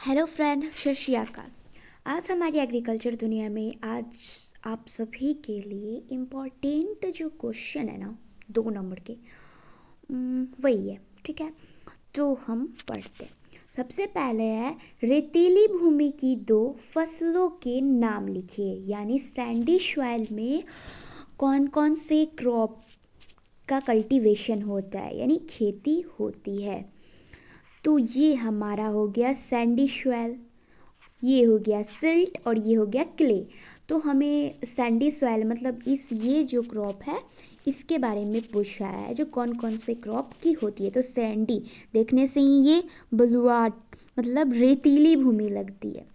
Hello friend, सत श्री अकाल। आज हमारी एग्रीकल्चर दुनिया में आज आप सभी के लिए इम्पोर्टेंट जो क्वेश्चन है ना, 2 नंबर के, वही है। ठीक है, तो हम पढ़ते हैं। सबसे पहले है, रेतीली भूमि की 2 फसलों के नाम लिखिए। यानी सैंडी सॉइल में कौन कौन से क्रॉप का कल्टीवेशन होता है, यानी खेती होती है। तो ये हमारा हो गया सैंडी सॉइल, ये हो गया सिल्ट और ये हो गया क्ले। तो हमें सैंडी सॉइल मतलब ये जो क्रॉप है इसके बारे में पूछा है, जो कौन कौन से क्रॉप की होती है। तो सैंडी देखने से ही ये बलुआट मतलब रेतीली भूमि लगती है,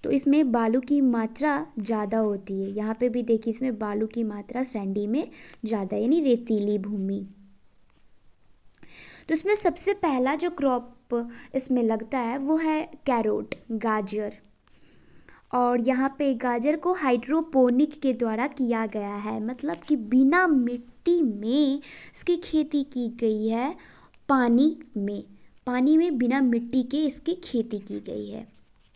तो इसमें बालू की मात्रा ज़्यादा होती है। यहाँ पे भी देखिए, इसमें बालू की मात्रा सैंडी में ज़्यादा, यानी रेतीली भूमि। तो इसमें सबसे पहला जो क्रॉप इसमें लगता है वो है कैरोट, गाजर। और यहाँ पे गाजर को हाइड्रोपोनिक के द्वारा किया गया है, मतलब कि बिना मिट्टी में इसकी खेती की गई है। पानी में बिना मिट्टी के इसकी खेती की गई है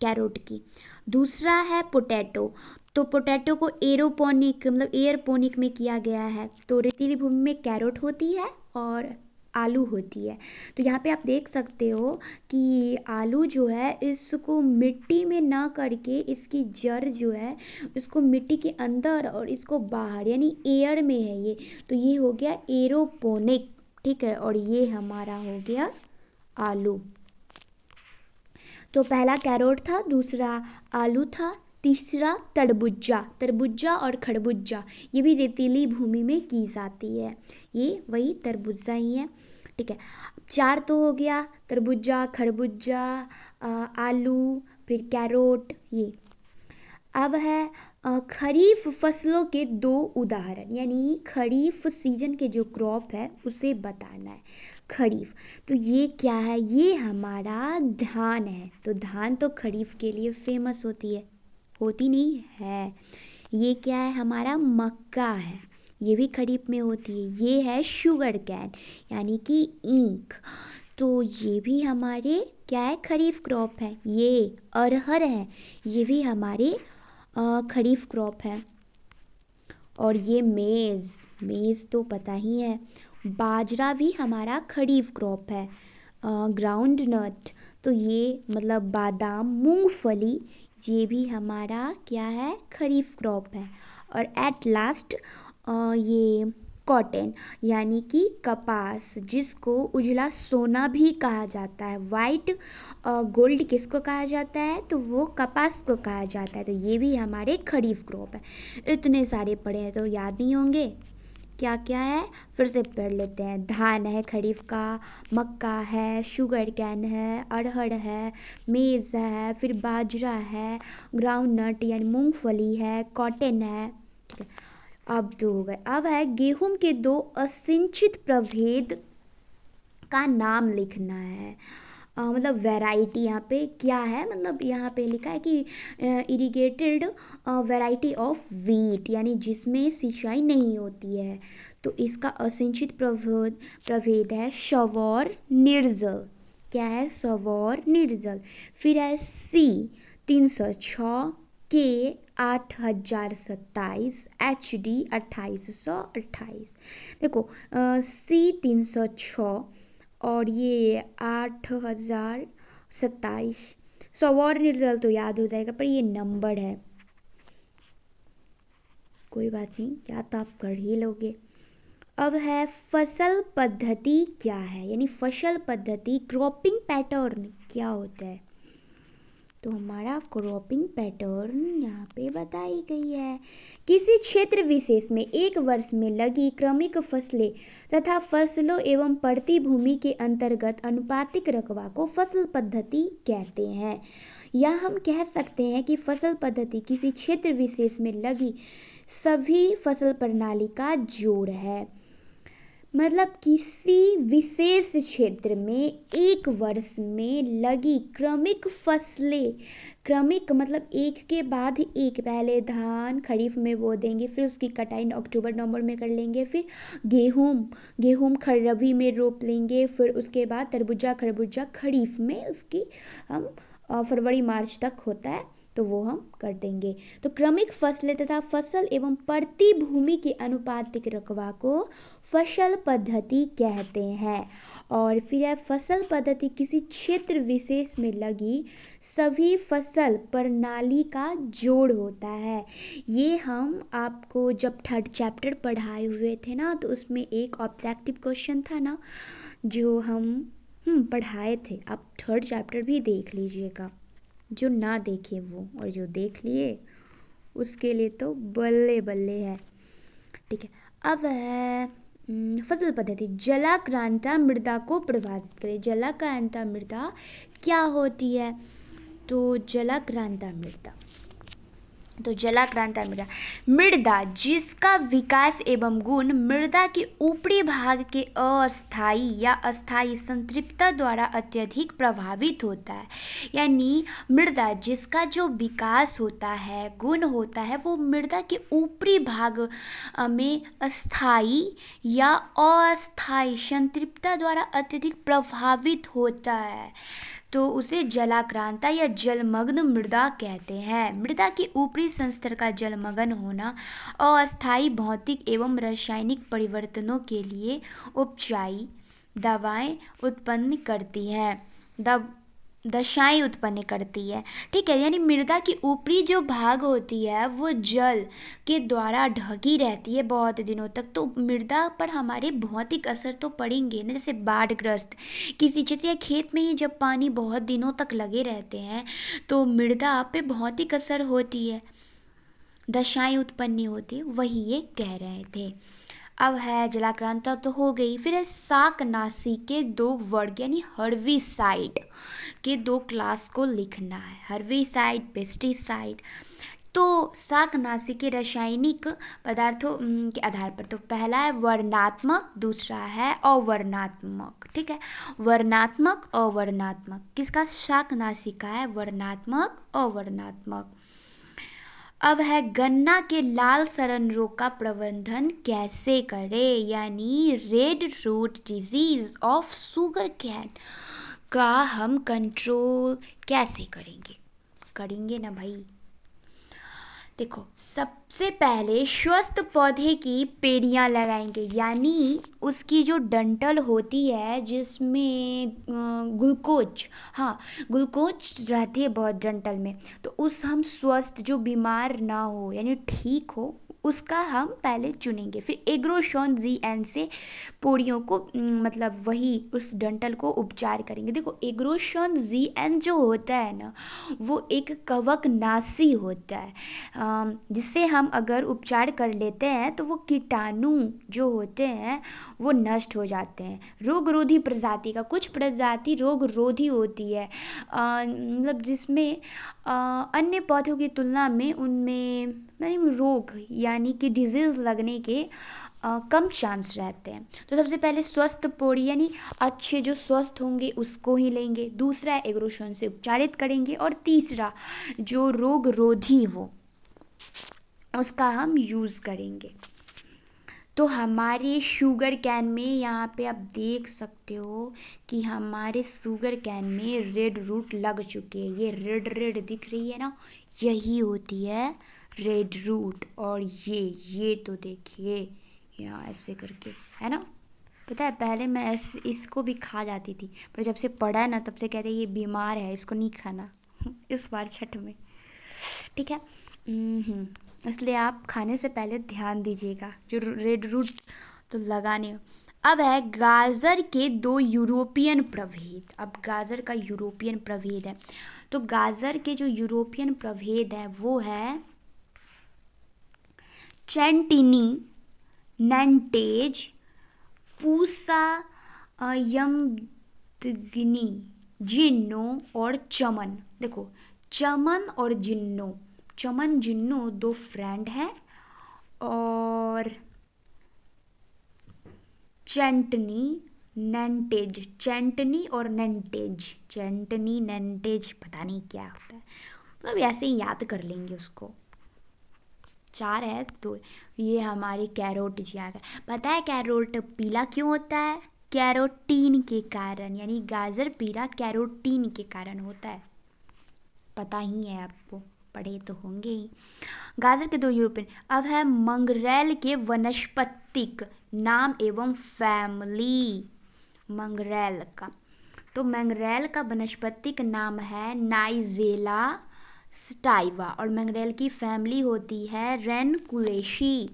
कैरोट की। दूसरा है पोटैटो। तो पोटैटो को एरोपोनिक मतलब एयरपोनिक में किया गया है। तो रेतीली भूमि में कैरोट होती है और आलू होती है। तो यहाँ पे आप देख सकते हो कि आलू जो है इसको मिट्टी में ना करके इसकी जड़ जो है इसको मिट्टी के अंदर और इसको बाहर यानी एयर में है ये। तो ये हो गया एरोपोनिक। ठीक है, और ये हमारा हो गया आलू। तो पहला कैरोट था, दूसरा आलू था, तीसरा तरबूजा और खरबूजा, ये भी रेतीली भूमि में की जाती है। ये वही तरबूजा ही है। ठीक है, 4 तो हो गया, तरबूजा, खरबूजा, आलू, फिर कैरोट। ये अब है खरीफ फसलों के 2 उदाहरण, यानी खरीफ सीजन के जो क्रॉप है उसे बताना है। खरीफ, तो ये क्या है, ये हमारा धान है। तो धान तो खरीफ के लिए फेमस होती नहीं है। ये क्या है, हमारा मक्का है, ये भी खरीफ में होती है। ये है शुगर कैन यानी कि ईख, तो ये भी हमारे क्या है, खरीफ क्रॉप है। ये अरहर है, ये भी हमारे खरीफ क्रॉप है। और ये मेज़ तो पता ही है। बाजरा भी हमारा खरीफ क्रॉप है। ग्राउंड नट, तो ये मतलब बादाम, मूंगफली, ये भी हमारा क्या है, खरीफ क्रॉप है। और एट लास्ट ये कॉटन यानी कि कपास, जिसको उजला सोना भी कहा जाता है। वाइट गोल्ड किसको कहा जाता है, तो वो कपास को कहा जाता है। तो ये भी हमारे खरीफ क्रॉप है। इतने सारे पढ़े हैं तो याद नहीं होंगे, क्या क्या है फिर से पढ़ लेते हैं। धान है खरीफ का, मक्का है, शुगर कैन है, अरहर है, मेज़ है, फिर बाजरा है, ग्राउंड नट यानी मूंगफली है, कॉटन है। ठीक है, अब 2 हो गए। अब है गेहूं के 2 असिंचित प्रभेद का नाम लिखना है। मतलब वैरायटी यहाँ पे क्या है, मतलब यहाँ पे लिखा है कि इरिगेटेड वैरायटी ऑफ वीट, यानी जिसमें सिंचाई नहीं होती है। तो इसका असिंचित प्रभेद है शवौर निर्जल। क्या है, शवौर निर्जल। फिर है सी 306, के 8027, एच डी 2828। देखो सी 306 और ये 8027, सौर निर्जल तो याद हो जाएगा, पर ये नंबर है, कोई बात नहीं, याद तो आप कर ही लोगे। अब है फसल पद्धति क्या है, यानी फसल पद्धति क्रॉपिंग पैटर्न क्या होता है। तो हमारा क्रॉपिंग पैटर्न यहाँ पे बताई गई है। किसी क्षेत्र विशेष में एक वर्ष में लगी क्रमिक फसलें तथा फसलों एवं पड़ती भूमि के अंतर्गत अनुपातिक रकबा को फसल पद्धति कहते हैं। या हम कह सकते हैं कि फसल पद्धति किसी क्षेत्र विशेष में लगी सभी फसल प्रणाली का जोड़ है। मतलब किसी विशेष क्षेत्र में एक वर्ष में लगी क्रमिक फसलें, क्रमिक मतलब एक के बाद एक, पहले धान खरीफ में बो देंगे, फिर उसकी कटाई अक्टूबर नवंबर में कर लेंगे, फिर गेहूं रबी में रोप लेंगे, फिर उसके बाद तरबूजा खरबूजा खरीफ में उसकी हम फरवरी मार्च तक होता है, तो वो हम कर देंगे। तो क्रमिक फसलें तथा फसल एवं प्रतिभूमि के अनुपातिक रकबा को फसल पद्धति कहते हैं। और फिर है फसल पद्धति किसी क्षेत्र विशेष में लगी सभी फसल प्रणाली का जोड़ होता है। ये हम आपको जब थर्ड चैप्टर पढ़ाए हुए थे ना, तो उसमें एक ऑब्जेक्टिव क्वेश्चन था ना जो हम पढ़ाए थे। आप थर्ड चैप्टर भी देख लीजिएगा, जो ना देखे वो, और जो देख लिए उसके लिए तो बल्ले बल्ले है। ठीक है, अब है फसल पद्धति। जलाक्रांता मृदा को प्रभावित करे। जलाक्रांता मृदा क्या होती है? तो जलाक्रांता मृदा मृदा जिसका विकास एवं गुण मृदा के ऊपरी भाग के अस्थायी या अस्थायी संतृप्तता द्वारा अत्यधिक प्रभावित होता है। यानी मृदा जिसका जो विकास होता है, गुण होता है, वो मृदा के ऊपरी भाग में अस्थायी या अस्थायी संतृप्तता द्वारा अत्यधिक प्रभावित होता है, तो उसे जलाक्रांता या जलमग्न मृदा कहते हैं। मृदा के ऊपरी स्तर का जलमग्न होना अस्थायी भौतिक एवं रासायनिक परिवर्तनों के लिए उपचाई दशाएं उत्पन्न करती है। ठीक है, यानी मृदा की ऊपरी जो भाग होती है वो जल के द्वारा ढकी रहती है बहुत दिनों तक, तो मृदा पर हमारे भौतिक असर तो पड़ेंगे ना। जैसे बाढ़ग्रस्त किसी क्षेत्र या खेत में ही जब पानी बहुत दिनों तक लगे रहते हैं तो मृदा पे भौतिक असर होती है, दशाएं उत्पन्न होती है, वही ये कह रहे थे। अब है जलाक्रांता तो हो गई, फिर है शाकनाशी के 2 वर्ग यानी हर्बिसाइड के 2 क्लास को लिखना है। Herbicide, pesticide. तो शाकनाशी के रासायनिक पदार्थों के आधार पर तो पहला है वर्णात्मक, दूसरा है अवर्णात्मक। ठीक है, वर्णात्मक अवर्णात्मक किसका? शाकनाशी का है वर्णात्मक अवर्णात्मक। अब है गन्ना के लाल सड़न रोग का प्रबंधन कैसे करें, यानी red rot disease of sugarcane का हम कंट्रोल कैसे करेंगे ना भाई। देखो, सबसे पहले स्वस्थ पौधे की पेड़ियां लगाएंगे, यानी उसकी जो डंठल होती है जिसमें ग्लूकोज रहती है बहुत डंठल में, तो उस हम स्वस्थ जो बीमार ना हो यानी ठीक हो उसका हम पहले चुनेंगे। फिर एग्रोशॉन जीएन से पोड़ियों को मतलब वही उस डंठल को उपचार करेंगे। देखो, एग्रोशॉन जीएन जो होता है ना वो एक कवकनाशी होता है, जिससे हम अगर उपचार कर लेते हैं तो वो कीटाणु जो होते हैं वो नष्ट हो जाते हैं। रोग रोधी प्रजाति का, कुछ प्रजाति रोग रोधी होती है, मतलब जिसमें अन्य पौधों की तुलना में उनमें रोग यानी कि डिजीज लगने के कम चांस रहते हैं। तो सबसे पहले स्वस्थ पोड़ी यानी अच्छे जो स्वस्थ होंगे उसको ही लेंगे, दूसरा एग्रोशॉन से उपचारित करेंगे, और तीसरा जो रोग रोधी हो उसका हम यूज़ करेंगे। तो हमारे शुगर कैन में यहाँ पे आप देख सकते हो कि हमारे शुगर कैन में रेड रूट लग चुके हैं। ये रेड रेड दिख रही है ना, यही होती है रेड रूट। और ये तो देखिए यहाँ ऐसे करके है ना। पता है पहले मैं इसको भी खा जाती थी, पर जब से पढ़ा है ना तब से कहते हैं ये बीमार है, इसको नहीं खाना इस बार छठ में। ठीक है, इसलिए आप खाने से पहले ध्यान दीजिएगा जो रेड रूट तो लगाने हो। अब है गाजर के 2 यूरोपियन प्रभेद। अब गाजर का यूरोपियन प्रभेद है, तो गाजर के जो यूरोपियन प्रभेद है वो है चैंटिनी, नैंटेज, पूसा यमदग्नि, जिन्नो और चमन। देखो, चमन और जिन्नो, चमन जिन्नो 2 फ्रेंड हैं, और चैंटनी नैंटेज, चैंटनी और नैंटेज, चैंटनी नैंटेज पता नहीं क्या होता है, मतलब ऐसे ही याद कर लेंगे उसको। 4 है तो ये हमारी कैरोट जी आ गया। पता है कैरोट पीला क्यों होता है? कैरोटीन के कारण, यानी गाजर पीला कैरोटीन के कारण होता है। पता ही है आपको, पढ़े तो होंगे ही। गाजर के दो यूरोपियन। अब है मंगरेल के वनस्पतिक नाम एवं फैमिली। मंगरेल का, तो मंगरेल का वनस्पतिक नाम है नाइजेला स्टाइवा और मंगरेल की फैमिली होती है रेनकुलेशी।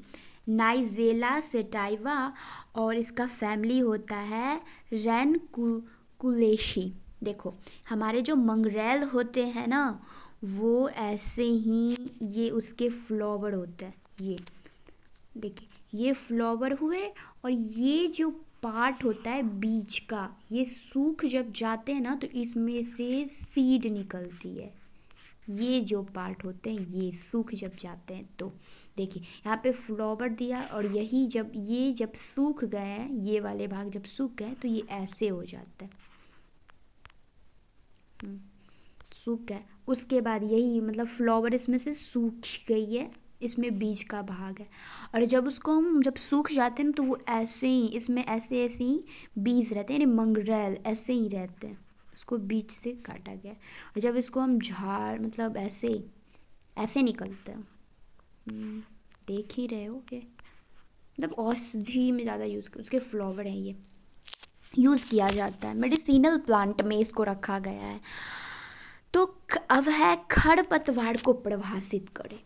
नाइजेला स्टाइवा और इसका फैमिली होता है रेनकुलेशी। देखो हमारे जो मंगरेल होते हैं ना, वो ऐसे ही, ये उसके फ्लावर होते हैं। ये देखिए, ये फ्लावर हुए और ये जो पार्ट होता है बीज का, ये सूख जब जाते हैं ना तो इसमें से सीड निकलती है। ये जो पार्ट होते हैं ये सूख जब जाते हैं तो देखिए यहाँ पे फ्लावर दिया और यही जब ये जब सूख गए हैं, ये वाले भाग जब सूख गए तो ये ऐसे हो जाता है। सूख गए, उसके बाद यही मतलब फ्लावर इसमें से सूख गई है, इसमें बीज का भाग है। और जब उसको हम जब सूख जाते हैं ना तो वो ऐसे ही इसमें ऐसे ऐसे ही बीज रहते हैं, यानी मंगरेल ऐसे ही रहते हैं, उसको बीज से काटा गया। और जब इसको हम झाड़ मतलब ऐसे ऐसे निकलते हैं, देख ही रहे हो ये, मतलब औषधि में ज़्यादा यूज़, उसके फ्लावर हैं ये, यूज़ किया जाता है, मेडिसिनल प्लांट में इसको रखा गया है। तो अब है खरपतवार को परिभाषित करें।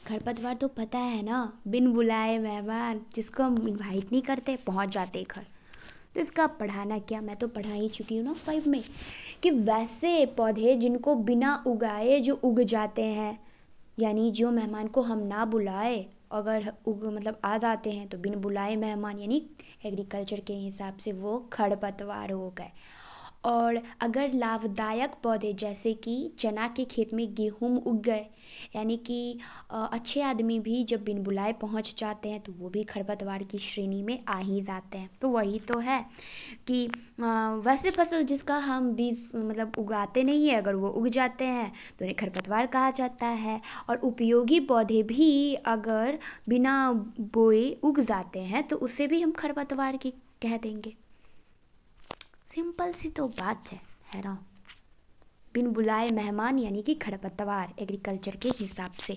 खरपतवार तो पता है ना, बिन बुलाए मेहमान, जिसको हम इनवाइट नहीं करते पहुंच जाते घर। तो इसका पढ़ाना क्या, मैं तो पढ़ा ही चुकी हूँ ना 5 में, कि वैसे पौधे जिनको बिना उगाए जो उग जाते हैं, यानी जो मेहमान को हम ना बुलाए अगर उग मतलब आ जाते हैं तो बिन बुलाए मेहमान, यानी एग्रीकल्चर के हिसाब से वो खरपतवार हो गए। और अगर लाभदायक पौधे जैसे कि चना के खेत में गेहूं उग गए, यानी कि अच्छे आदमी भी जब बिन बुलाए पहुंच जाते हैं तो वो भी खरपतवार की श्रेणी में आ ही जाते हैं। तो वही तो है कि वैसे फसल जिसका हम बीज मतलब उगाते नहीं है, अगर वो उग जाते हैं तो उन्हें खरपतवार कहा जाता है। और उपयोगी पौधे भी अगर बिना बोए उग जाते हैं तो उसे भी हम खरपतवार की कह देंगे। सिंपल सी तो बात है ना। बिन बुलाए मेहमान यानी कि खरपतवार एग्रीकल्चर के हिसाब से।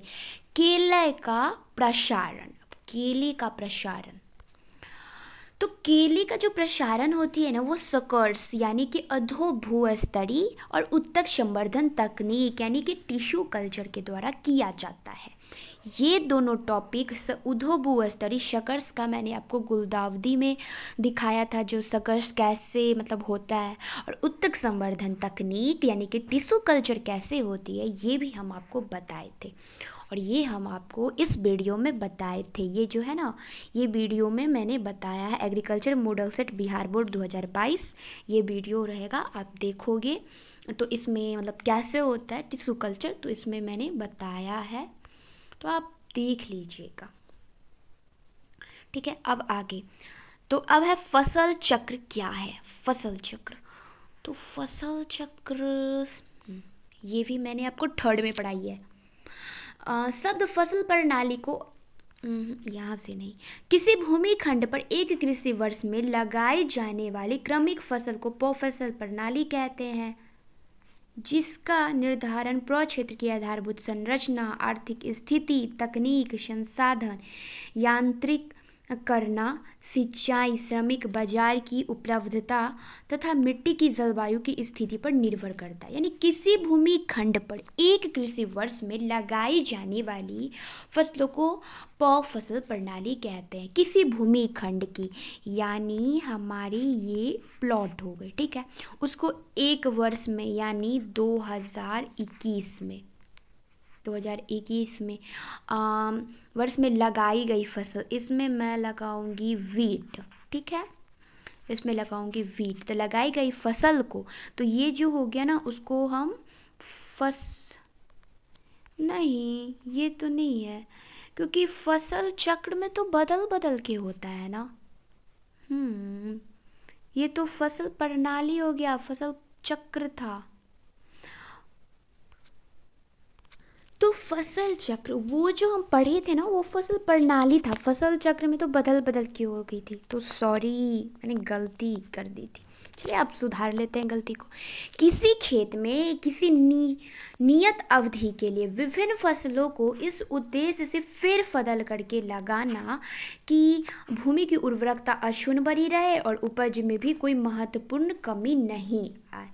केले का प्रसारण, केले का प्रसारण, तो केले का जो प्रसारण होती है ना वो सकर्स यानी कि अधो भूस्तरीय और उत्तक संवर्धन तकनीक यानी कि टिश्यू कल्चर के द्वारा किया जाता है। ये दोनों टॉपिक उधो भूस्तरीय शकर्स का मैंने आपको गुलदावदी में दिखाया था, जो शकर्स कैसे मतलब होता है, और उत्तक संवर्धन तकनीक यानी कि टिश्यू कल्चर कैसे होती है ये भी हम आपको बताए थे। और ये हम आपको इस वीडियो में बताए थे, ये जो है ना ये वीडियो में मैंने बताया है। Agriculture model set Bihar board 2022 ये वीडियो रहेगा, आप देखोगे तो इसमें मतलब कैसे होता है टिश्यू कल्चर, तो इसमें मैंने बताया है, तो आप देख लीजिएगा। ठीक है, अब आगे, तो अब है फसल चक्र क्या है। फसल चक्र, तो फसल चक्र ये भी मैंने आपको 3rd में पढ़ाई है। शब्द फसल प्रणाली को यहाँ से नहीं, किसी भूमि खंड पर एक कृषि वर्ष में लगाई जाने वाली क्रमिक फसल को बहुफसल प्रणाली कहते हैं, जिसका निर्धारण प्रक्षेत्र की आधारभूत संरचना, आर्थिक स्थिति, तकनीक, संसाधन, यांत्रिक करना, सिंचाई, श्रमिक, बाजार की उपलब्धता तथा मिट्टी की जलवायु की स्थिति पर निर्भर करता है। यानी किसी भूमि खंड पर एक कृषि वर्ष में लगाई जाने वाली फसलों को बहुफसल प्रणाली कहते हैं। किसी भूमि खंड की, यानी हमारी ये प्लॉट हो गई, ठीक है, उसको एक वर्ष में यानी 2021 में वर्ष में लगाई गई फसल, इसमें मैं लगाऊंगी वीट, ठीक है, इसमें लगाऊंगी वीट। तो लगाई गई फसल को, तो ये जो हो गया ना उसको हम नहीं, ये तो नहीं है, क्योंकि फसल चक्र में तो बदल बदल के होता है ना। ये तो फसल प्रणाली हो गया, फसल चक्र था। तो फसल चक्र वो जो हम पढ़े थे ना वो फसल प्रणाली था, फसल चक्र में तो बदल बदल के हो गई थी, तो सॉरी मैंने गलती कर दी थी। चलिए आप सुधार लेते हैं गलती को। किसी खेत में किसी नियत अवधि के लिए विभिन्न फसलों को इस उद्देश्य से फेर बदल करके लगाना कि भूमि की उर्वरकता अक्षुण्ण बनी रहे और उपज में भी कोई महत्वपूर्ण कमी नहीं आए।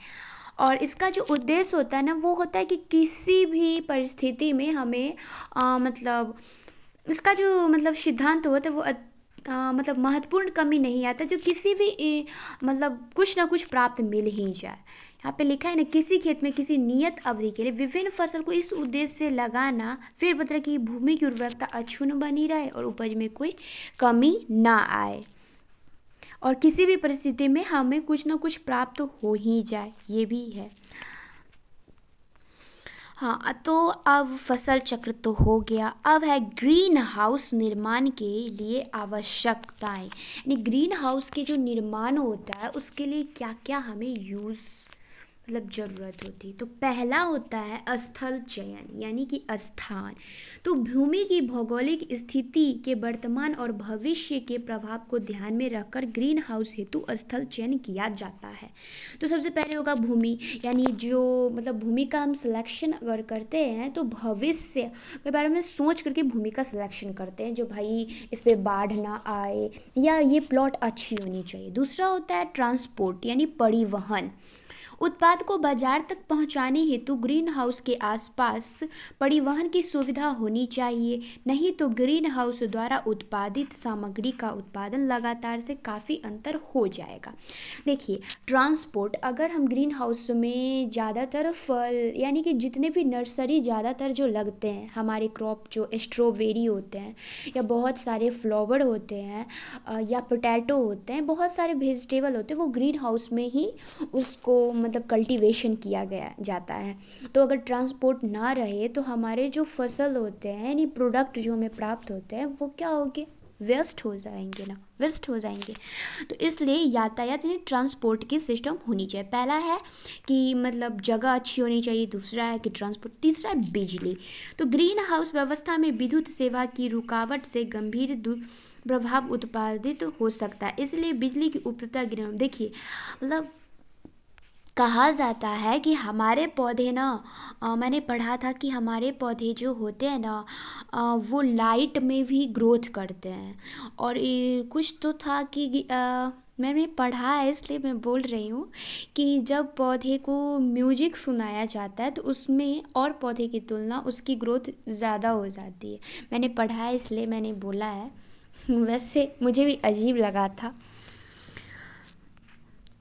और इसका जो उद्देश्य होता है ना वो होता है कि किसी भी परिस्थिति में हमें मतलब इसका जो मतलब सिद्धांत होता है वो मतलब महत्वपूर्ण कमी नहीं आता, जो किसी भी मतलब कुछ ना कुछ प्राप्त मिल ही जाए। यहाँ पे लिखा है ना, किसी खेत में किसी नियत अवधि के लिए विभिन्न फसल को इस उद्देश्य से लगाना फिर मतलब कि भूमि की उर्वरकता अक्षुण्ण बनी रहे और उपज में कोई कमी ना आए और किसी भी परिस्थिति में हमें कुछ ना कुछ प्राप्त हो ही जाए, ये भी है। हाँ, तो अब फसल चक्र तो हो गया, अब है ग्रीन हाउस निर्माण के लिए आवश्यकताएं, यानी ग्रीन हाउस के जो निर्माण होता है उसके लिए क्या क्या हमें यूज मतलब जरूरत होती है। तो पहला होता है स्थल चयन, यानी कि स्थान। तो भूमि की भौगोलिक स्थिति के वर्तमान और भविष्य के प्रभाव को ध्यान में रखकर ग्रीन हाउस हेतु स्थल चयन किया जाता है। तो सबसे पहले होगा भूमि, यानी जो मतलब भूमि का हम सिलेक्शन अगर करते हैं तो भविष्य के बारे में सोच करके भूमि का सिलेक्शन करते हैं, जो भाई इस पे बाढ़ ना आए या ये प्लॉट अच्छी होनी चाहिए। दूसरा होता है ट्रांसपोर्ट, यानी परिवहन। उत्पाद को बाजार तक पहुंचाने हेतु ग्रीन हाउस के आसपास परिवहन की सुविधा होनी चाहिए, नहीं तो ग्रीन हाउस द्वारा उत्पादित सामग्री का उत्पादन लगातार से काफ़ी अंतर हो जाएगा। देखिए ट्रांसपोर्ट, अगर हम ग्रीन हाउस में ज़्यादातर फल यानी कि जितने भी नर्सरी ज़्यादातर जो लगते हैं हमारे क्रॉप, जो स्ट्रॉबेरी होते हैं या बहुत सारे फ्लावर होते हैं या पोटैटो होते हैं, बहुत सारे वेजिटेबल होते हैं, वो ग्रीन हाउस में ही उसको मतलब कल्टीवेशन किया गया जाता है। तो अगर ट्रांसपोर्ट ना रहे तो हमारे जो फसल होते हैं यानी प्रोडक्ट जो हमें प्राप्त होते हैं वो क्या होंगे, वेस्ट हो जाएंगे ना, वेस्ट हो जाएंगे। तो इसलिए यातायात यानी ट्रांसपोर्ट की सिस्टम होनी चाहिए। पहला है कि मतलब जगह अच्छी होनी चाहिए, दूसरा है कि ट्रांसपोर्ट, तीसरा है बिजली। तो ग्रीन हाउस व्यवस्था में विद्युत सेवा की रुकावट से गंभीर प्रभाव उत्पादित हो सकता है, इसलिए बिजली की उपलब्धता ग्रीन, देखिए मतलब कहा जाता है कि हमारे पौधे ना मैंने पढ़ा था कि हमारे पौधे जो होते हैं ना वो लाइट में भी ग्रोथ करते हैं। और ये कुछ तो था कि मैंने पढ़ा है इसलिए मैं बोल रही हूँ कि जब पौधे को म्यूजिक सुनाया जाता है तो उसमें और पौधे की तुलना उसकी ग्रोथ ज़्यादा हो जाती है। मैंने पढ़ा है इसलिए मैंने बोला है वैसे मुझे भी अजीब लगा था।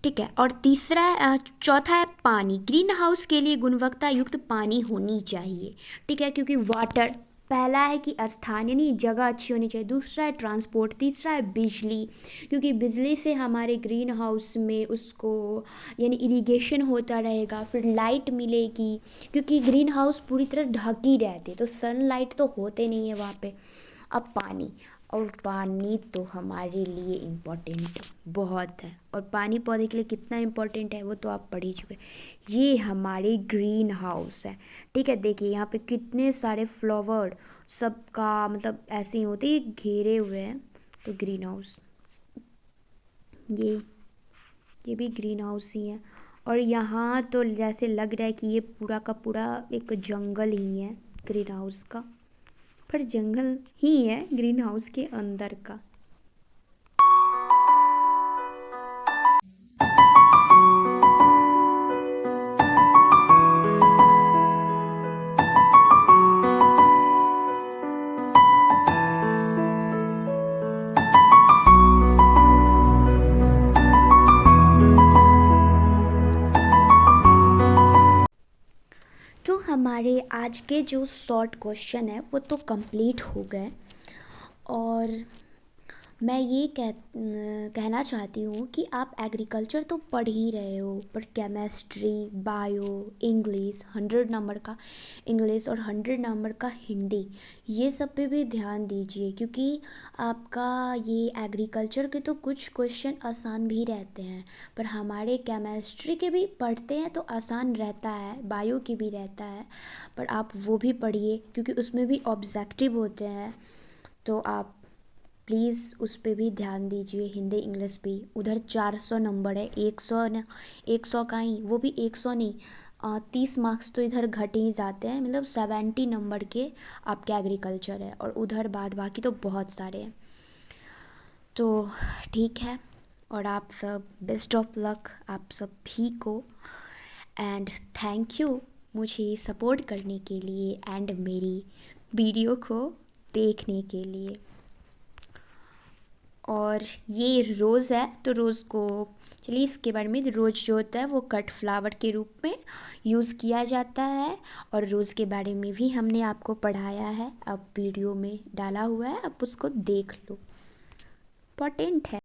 ठीक है, और तीसरा चौथा है पानी। ग्रीन हाउस के लिए गुणवत्ता युक्त पानी होनी चाहिए। ठीक है, क्योंकि वाटर, पहला है कि स्थान यानी जगह अच्छी होनी चाहिए, दूसरा है ट्रांसपोर्ट, तीसरा है बिजली, क्योंकि बिजली से हमारे ग्रीन हाउस में उसको यानी इरिगेशन होता रहेगा, फिर लाइट मिलेगी क्योंकि ग्रीन हाउस पूरी तरह ढकी रहती है तो सनलाइट तो होते नहीं है वहाँ पे। अब पानी, और पानी तो हमारे लिए इम्पोर्टेंट बहुत है, और पानी पौधे के लिए कितना इम्पोर्टेंट है वो तो आप पढ़ ही चुके। ये हमारे ग्रीन हाउस है। ठीक है, देखिए यहाँ पे कितने सारे फ्लावर सबका मतलब ऐसे ही होते हैं, घेरे हुए हैं। तो ग्रीन हाउस, ये भी ग्रीन हाउस ही है। और यहाँ तो जैसे लग रहा है कि ये पूरा का पूरा एक जंगल ही है ग्रीन हाउस का, पर जंगल ही है ग्रीन हाउस के अंदर का। तो हमारे आज के जो शॉर्ट क्वेश्चन है वो तो कंप्लीट हो गए, और मैं ये कहना चाहती हूँ कि आप एग्रीकल्चर तो पढ़ ही रहे हो, पर केमिस्ट्री, बायो, इंग्लिश 100 नंबर का इंग्लिश और 100 नंबर का हिंदी, ये सब पे भी ध्यान दीजिए, क्योंकि आपका ये एग्रीकल्चर के तो कुछ क्वेश्चन आसान भी रहते हैं, पर हमारे केमिस्ट्री के भी पढ़ते हैं तो आसान रहता है, बायो की भी रहता है, पर आप वो भी पढ़िए क्योंकि उसमें भी ऑब्जेक्टिव होते हैं। तो आप प्लीज़ उस पे भी ध्यान दीजिए, हिंदी इंग्लिश भी। उधर 400 नंबर है, 100 न 100 का ही, वो भी 100 नहीं, 30 मार्क्स तो इधर घट ही जाते हैं, मतलब 70 नंबर के आपके एग्रीकल्चर है, और उधर बाद बाकी तो बहुत सारे हैं। तो ठीक है, और आप सब बेस्ट ऑफ लक आप सब भी को, एंड थैंक यू मुझे सपोर्ट करने के लिए एंड मेरी वीडियो को देखने के लिए। और ये रोज़ है तो रोज़ को, चलिए इसके बारे में, रोज़ जो होता है वो कट फ्लावर के रूप में यूज़ किया जाता है, और रोज़ के बारे में भी हमने आपको पढ़ाया है, अब वीडियो में डाला हुआ है, आप उसको देख लो, इम्पोर्टेंट है।